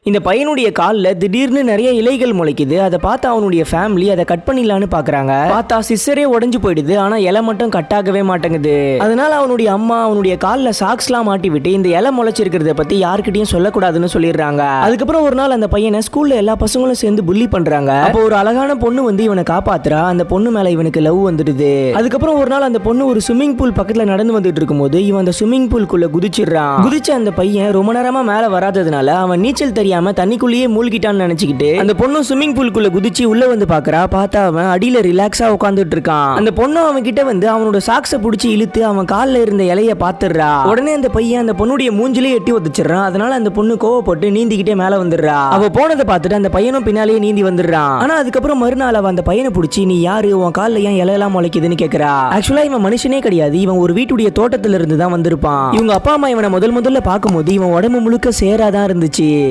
இந்த பையனுடைய கால்ல திடீர்னு நிறைய இலைகள் முளைக்குது. அதை பார்த்து அவனுடைய ஃபேமிலி அதை கட் பண்ணிடலான்னு பாக்குறாங்க. பார்த்தா சிஸ்டரே உடைஞ்சு போயிடுது. ஆனா இலை மட்டும் கட் ஆகவே மாட்டேங்குது. அதனால அவனுடைய அம்மா அவனுடைய கால்ல சாக்ஸ்லாம் மாட்டி விட்டு இந்த இலை முளைச்சிருக்கிறத பத்தி யாருக்கிட்டையும் சொல்லக்கூடாதுன்னு சொல்லிடுறாங்க. அதுக்கப்புறம் ஒரு நாள் அந்த பையனை ஸ்கூல்ல எல்லா பசங்களும் சேர்ந்து புள்ளி பண்றாங்க. அப்போ ஒரு அழகான பொண்ணு வந்து இவனை காப்பாத்துறா. அந்த பொண்ணு மேல இவனுக்கு லவ் வந்துடுது. அதுக்கப்புறம் ஒரு நாள் அந்த பொண்ணு ஒரு ஸ்விம்மிங் பூல் பக்கத்துல நடந்து வந்துட்டு இருக்கும்போது இவன் அந்த ஸ்விம்மிங் பூல்குள்ள குதிச்சிடுறான். குதிச்ச அந்த பையன் ரொம்ப நேரமா மேல வராததுனால அவன் நீச்சல் தெரியாம தண்ணிக்குள்ளேயே மூழ்கிட்டான்னு நினைச்சுக்கிட்டு அந்த பொண்ணு ஸ்விம்மிங் பூல்குள்ள குதிச்சு உள்ள வந்து பாக்குறா. பார்த்தா அவன் அடியில ரிலாக்ஸா உட்காந்துட்டு இருக்கான். அந்த பொண்ணு அவன் கிட்ட வந்து அவனோட சாக்ஸ புடிச்சு இழுத்து அவன் கால்ல இருந்த இலைய பாத்துறா. உடனே அந்த பையன் அந்த பொண்ணுடைய மூஞ்சிலே எட்டி உதச்சிடுறான். அதனால அந்த பொண்ணு கோவப்பட்டு நீந்திக்கிட்டே மேல வந்துடுறா. அவ போனதை பார்த்துட்டு அந்த பையனும் பின்னாலேயே நீந்தி வந்துடுறான். ஆனா அதுக்கப்புறம் மறுநாள் அவன் அந்த பையனை புடிச்சு நீ யாரு, உன் கால்ல ஏன் இலையெல்லாம் முளைக்குதுன்னு கேக்குறா. ஆக்சுவலா இவன் மனுஷனே கிடையாது. இவன் ஒரு வீட்டுடைய தோட்டத்துல இருந்து தான் வந்திருப்பான். இவங்க அப்பா அம்மா இவனை முதல்ல பார்க்கும்போது இவன் உடம்பு முழுக்க சேராதான் இருந்துச்சு.